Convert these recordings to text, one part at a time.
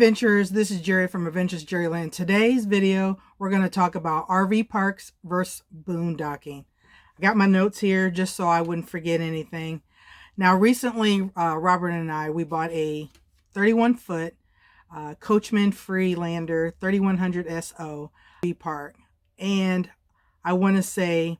adventurers, this is Jerry from Adventures Jerryland. Today's video, we're going to talk about RV parks versus boondocking. I got my notes here just so I wouldn't forget anything. Now, recently, Robert and I, we bought a 31-foot Coachman Freelander 3100 SO RV park. And I want to say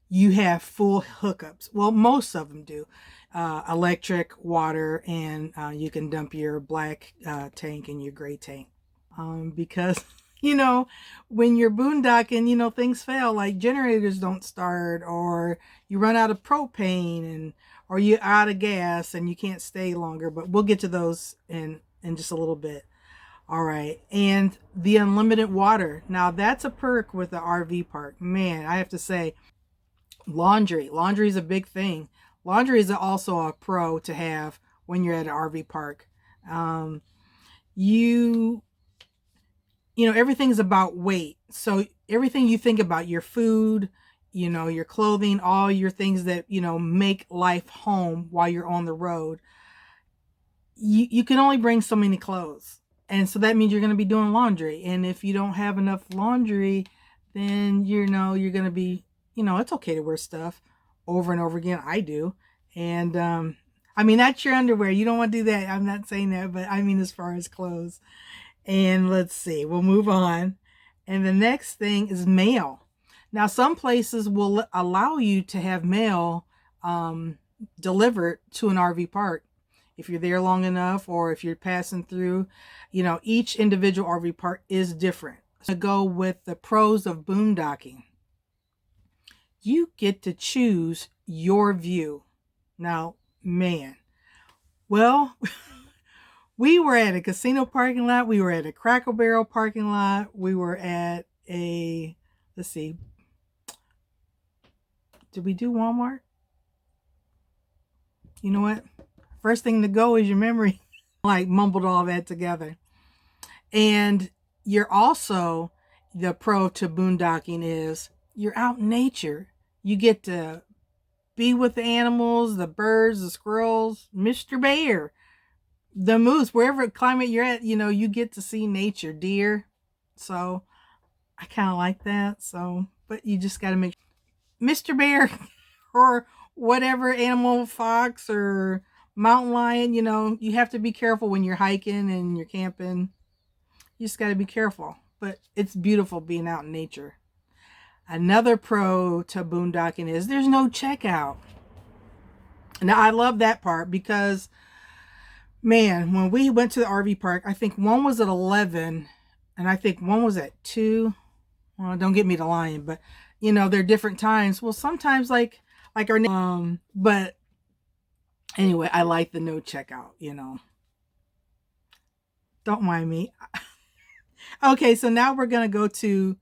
you have full hookups. Well, most of them do. Electric, water, and you can dump your black tank and your gray tank. Because, when you're boondocking, things fail, like generators don't start, or you run out of propane, or you're out of gas and you can't stay longer. But we'll get to those in just a little bit. All right. And the unlimited water. Now, that's a perk with the RV park. Man, I have to say, laundry is a big thing. Laundry is also a pro to have when you're at an RV park. Everything's about weight. So everything you think about, your food, your clothing, all your things that, make life home while you're on the road, you can only bring so many clothes. And so that means you're going to be doing laundry. And if you don't have enough laundry, then, you're going to be, it's okay to wear stuff over and over again. I do. And, that's your underwear. You don't want to do that. I'm not saying that, but I mean, as far as clothes. And let's see, we'll move on. And the next thing is mail. Now, some places will allow you to have mail, delivered to an RV park. If you're there long enough, or if you're passing through, each individual RV park is different. So go with the pros of boondocking. You get to choose your view. Now, man, well, we were at a casino parking lot. We were at a Cracker Barrel parking lot. We were at let's see, did we do Walmart? You know what? First thing to go is your memory. Like mumbled all that together. And you're also, the pro to boondocking is you're out in nature. You get to be with the animals, the birds, the squirrels, Mr. Bear, the moose, wherever climate you're at, you get to see nature, deer. So I kind of like that. So, but you just got to make Mr. Bear or whatever animal, fox or mountain lion, you have to be careful when you're hiking and you're camping. You just got to be careful. But it's beautiful being out in nature. Another pro to boondocking is there's no checkout. Now, I love that part because, man, when we went to the RV park, I think one was at 11 and I think one was at 2. Well, don't get me to lying, but, they're different times. Well, sometimes like our, but anyway, I like the no checkout, Don't mind me. Okay, so now we're going to go to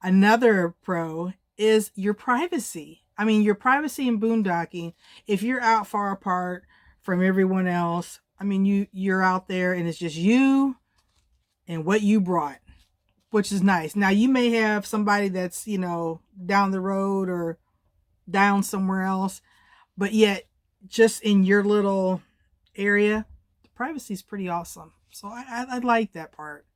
another pro is your privacy. Your privacy in boondocking. If you're out far apart from everyone else, you're out there and it's just you and what you brought, which is nice. Now, you may have somebody that's, down the road or down somewhere else, but yet just in your little area, the privacy is pretty awesome. So I like that part.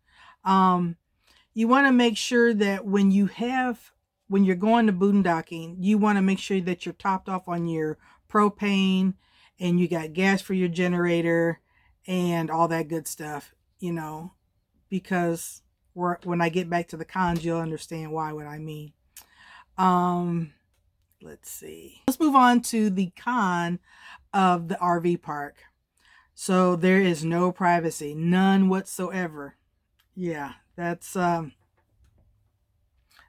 You want to make sure that when you're going to boondocking, you want to make sure that you're topped off on your propane and you got gas for your generator and all that good stuff, because when I get back to the cons, you'll understand what I mean. Let's see. Let's move on to the con of the RV park. So there is no privacy, none whatsoever. Yeah, that's that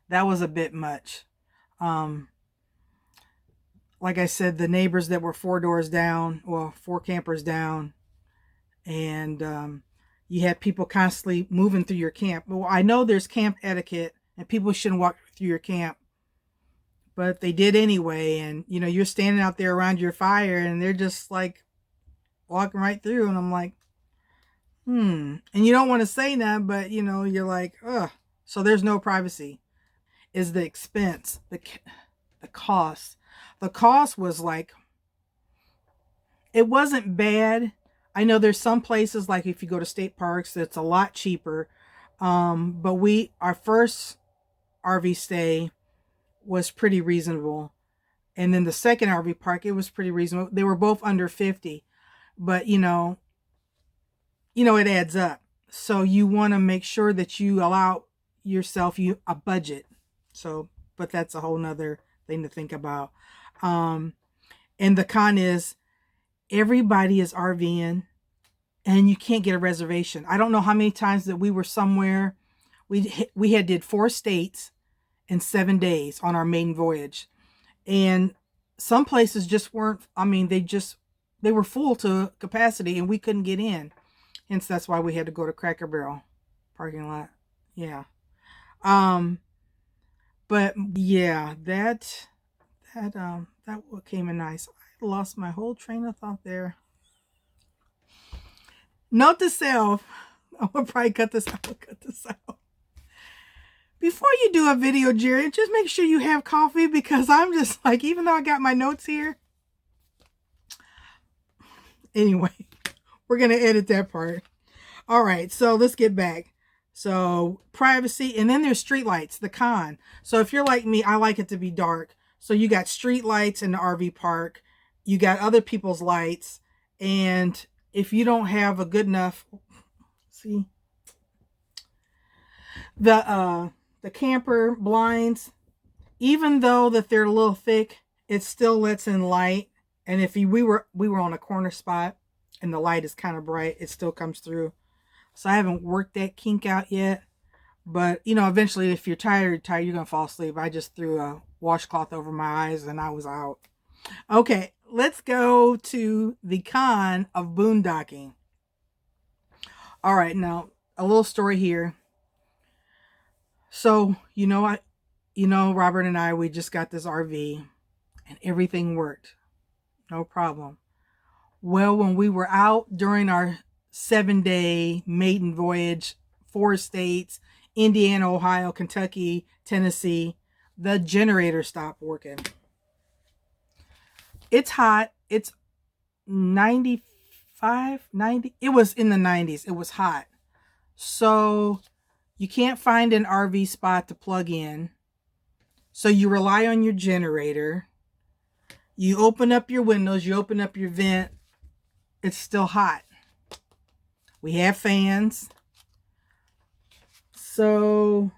was a bit much. Like I said, the neighbors that were 4 doors down, well, 4 campers down, and you had people constantly moving through your camp. Well, I know there's camp etiquette and people shouldn't walk through your camp, but they did anyway. And you're standing out there around your fire and they're just like walking right through, and I'm like, and you don't want to say that, but you're like, ugh. So there's no privacy. Is the expense, the cost. The cost was like, it wasn't bad, I know there's some places, like if you go to state parks, it's a lot cheaper. But our first RV stay was pretty reasonable. And then the second RV park, it was pretty reasonable. They were both under 50, but it adds up. So you want to make sure that you allow yourself a budget. So, but that's a whole nother thing to think about. And the con is everybody is RVing and you can't get a reservation. I don't know how many times that we were somewhere. We had did 4 states in 7 days on our maiden voyage. And some places just weren't, they were full to capacity and we couldn't get in. Hence, that's why we had to go to Cracker Barrel parking lot. Yeah. But yeah, that came in nice. I lost my whole train of thought there. Note to self, I'm gonna probably cut this out. Before you do a video, Jerry, just make sure you have coffee, because I'm just like, even though I got my notes here. Anyway, we're gonna edit that part. All right, so let's get back. So privacy, and then there's street lights, the con. So if you're like me, I like it to be dark. So you got street lights in the RV park, you got other people's lights, and if you don't have a good enough, see, the camper blinds, even though that they're a little thick, it still lets in light. And if we were on a corner spot and the light is kind of bright, it still comes through. So I haven't worked that kink out yet. But, eventually if you're tired, you're going to fall asleep. I just threw a washcloth over my eyes and I was out. Okay, let's go to the con of boondocking. All right, now a little story here. So, Robert and I, we just got this RV and everything worked. No problem. Well, when we were out during our 7-day maiden voyage, 4 states, Indiana, Ohio, Kentucky, Tennessee, the generator stopped working. It's hot. It's 95, 90. It was in the 90s. It was hot. So you can't find an RV spot to plug in. So you rely on your generator. You open up your windows, you open up your vent. It's still hot. We have fans. So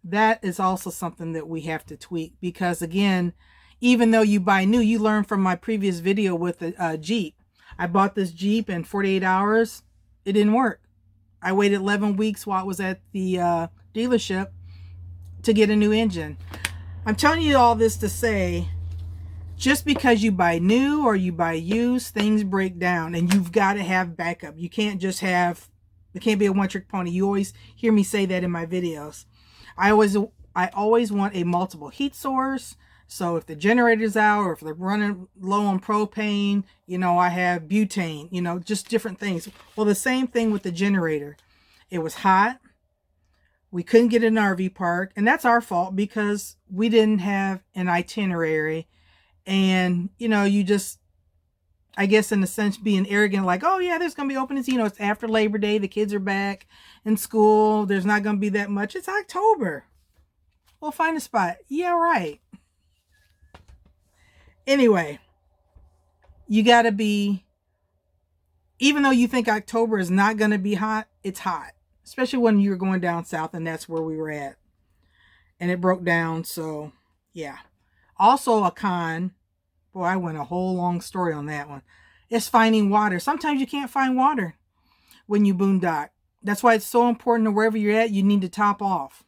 that is also something that we have to tweak, because again, even though you buy new, you learn from my previous video with the Jeep. I bought this Jeep in 48 hours. It didn't work. I waited 11 weeks while it was at the dealership to get a new engine. I'm telling you all this to say, just because you buy new or you buy used, things break down and you've got to have backup. You can't just have, it can't be a one-trick pony. You always hear me say that in my videos. I always want a multiple heat source. So if the generator's out or if they're running low on propane, I have butane, just different things. Well, the same thing with the generator. It was hot. We couldn't get an RV park, and that's our fault because we didn't have an itinerary. And, you just, I guess in a sense, being arrogant, like, oh yeah, there's going to be openings. It's after Labor Day. The kids are back in school. There's not going to be that much. It's October. We'll find a spot. Yeah, right. Anyway, you got to be, even though you think October is not going to be hot, it's hot. Especially when you're going down south, and that's where we were at. And it broke down, so yeah. Also a con, boy, I went a whole long story on that one. It's finding water. Sometimes you can't find water when you boondock. That's why it's so important that wherever you're at, you need to top off.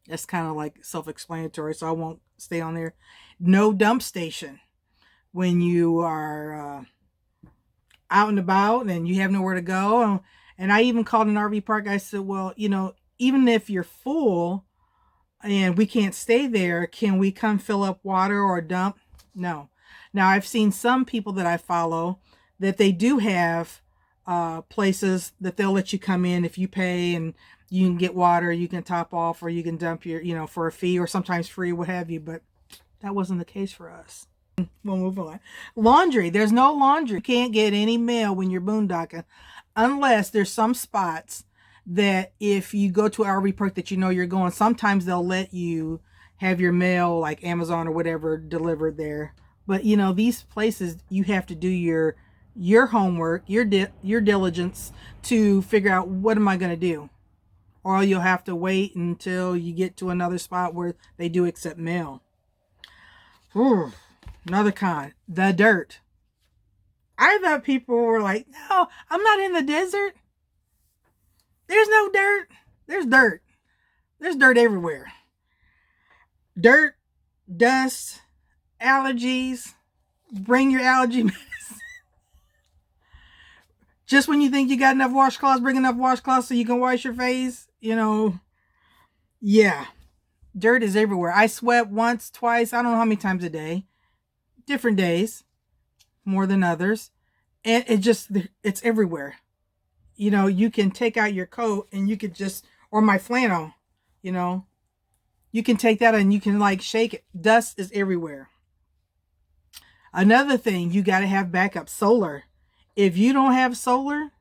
That's kind of like self-explanatory, so I won't stay on there. No dump station when you are out and about and you have nowhere to go. And I even called an RV park. I said, well, even if you're full and we can't stay there, can we come fill up water or dump? No. Now, I've seen some people that I follow that they do have places that they'll let you come in if you pay, and you can get water, you can top off, or you can dump your, for a fee or sometimes free, what have you. But that wasn't the case for us. We'll move on. Laundry. There's no laundry. You can't get any mail when you're boondocking unless there's some spots that if you go to RV Park that you know you're going, sometimes they'll let you have your mail like Amazon or whatever delivered there. But you know, these places you have to do your homework, your diligence to figure out what am I going to do? Or you'll have to wait until you get to another spot where they do accept mail. Ooh, another con, the dirt. I thought people were like, no, I'm not in the desert. There's no dirt. There's dirt. There's dirt everywhere. Dirt, dust, allergies. Bring your allergy medicine. Just when you think you got enough washcloths, bring enough washcloths so you can wash your face. You know, yeah. Dirt is everywhere. I sweat once, twice, I don't know how many times a day. Different days. More than others. And it's everywhere. You know, you can take out your coat and you could just, or my flannel, you know, you can take that and you can like shake it. Dust is everywhere. Another thing, you got to have backup solar. If you don't have solar,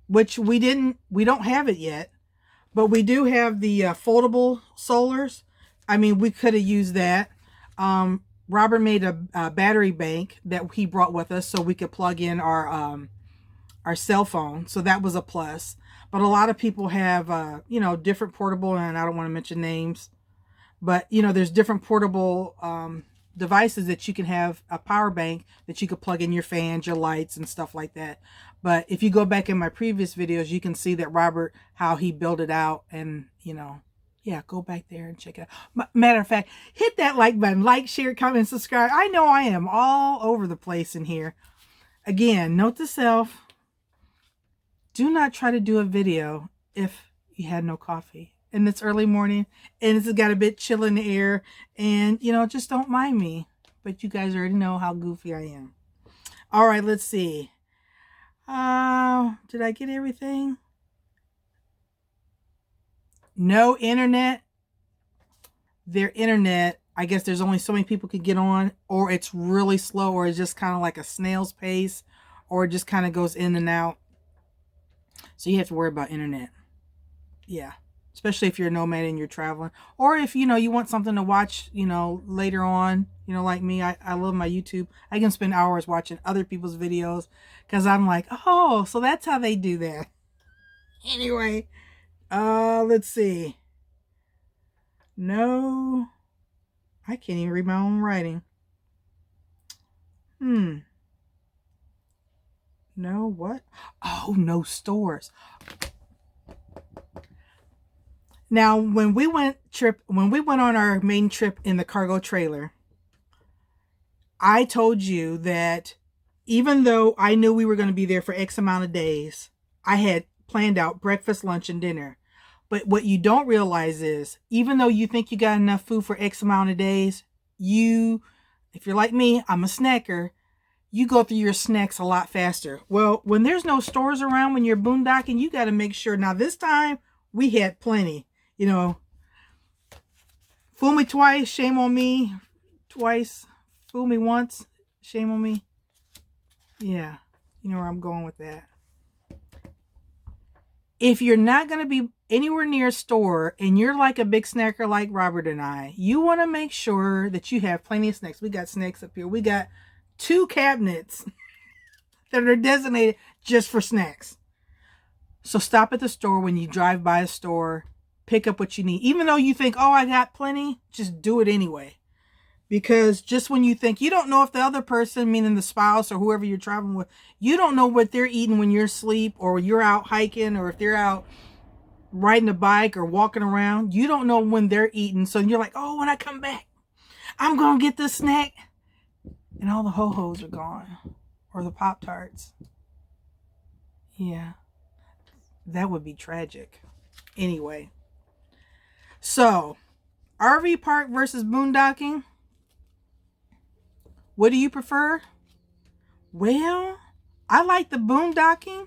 which we don't have it yet, but we do have the foldable solars. I mean, we could have used that. Robert made a battery bank that he brought with us so we could plug in our cell phone. So that was a plus. But a lot of people have, you know, different portable, and I don't want to mention names, but, you know, there's different portable devices that you can have a power bank that you could plug in your fans, your lights, and stuff like that. But if you go back in my previous videos, you can see that Robert, how he built it out, and, you know, yeah, go back there and check it out. Matter of fact, hit that like button, like, share, comment, subscribe. I know I am all over the place in here. Again, note to self, do not try to do a video if you had no coffee and it's early morning and it's got a bit chill in the air, and, you know, just don't mind me. But you guys already know how goofy I am. All right, let's see. Did I get everything? No internet. Their internet, I guess there's only so many people could get on, or it's really slow, or it's just kind of like a snail's pace, or it just kind of goes in and out. So you have to worry about internet. Yeah. Especially if you're a nomad and you're traveling. Or if, you know, you want something to watch, you know, later on. You know, like me, I love my YouTube. I can spend hours watching other people's videos because I'm like, oh, so that's how they do that. Anyway, let's see. No, I can't even read my own writing. No, what? Oh, no stores. Now, when we went on our main trip in the cargo trailer, I told you that even though I knew we were going to be there for X amount of days, I had planned out breakfast, lunch, and dinner. But what you don't realize is, even though you think you got enough food for X amount of days, if you're like me, I'm a snacker, you go through your snacks a lot faster. Well, when there's no stores around, when you're boondocking, you got to make sure. Now, this time, we had plenty. You know, fool me twice, shame on me. Twice, fool me once, shame on me. Yeah, you know where I'm going with that. If you're not going to be anywhere near a store and you're like a big snacker like Robert and I, you want to make sure that you have plenty of snacks. We got snacks up here. We got 2 cabinets that are designated just for snacks. So stop at the store when you drive by a store. Pick up what you need. Even though you think, oh, I got plenty, just do it anyway. Because just when you think, you don't know if the other person, meaning the spouse or whoever you're traveling with, you don't know what they're eating when you're asleep, or you're out hiking, or if they're out riding a bike or walking around. You don't know when they're eating. So you're like, oh, when I come back, I'm going to get this snack. And all the Ho-Hos are gone. Or the Pop-Tarts. Yeah. That would be tragic. Anyway. So, RV park versus boondocking. What do you prefer? Well, I like the boondocking.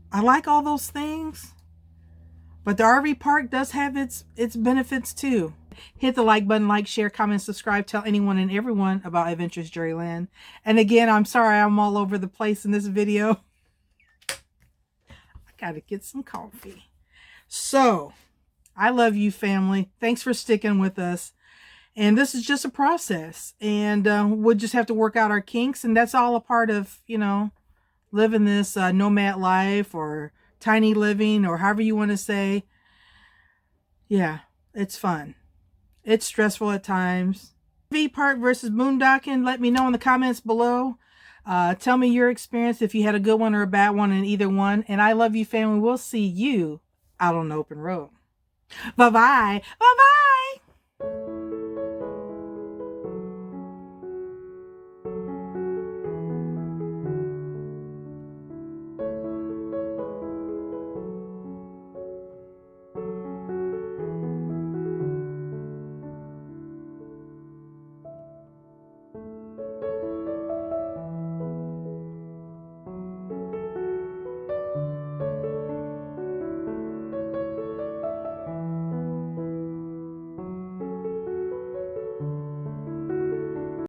I like all those things. But the RV park does have its benefits too. Hit the like button, like, share, comment, subscribe, tell anyone and everyone about Adventures Journeyland. And again, I'm sorry I'm all over the place in this video. I gotta get some coffee. So, I love you, family. Thanks for sticking with us. And this is just a process. And we'll just have to work out our kinks. And that's all a part of, you know, living this nomad life or tiny living or however you want to say. Yeah, it's fun. It's stressful at times. RV park versus boondocking, let me know in the comments below. Tell me your experience, if you had a good one or a bad one in either one. And I love you, family. We'll see you out on the open road. Bye-bye. Bye-bye.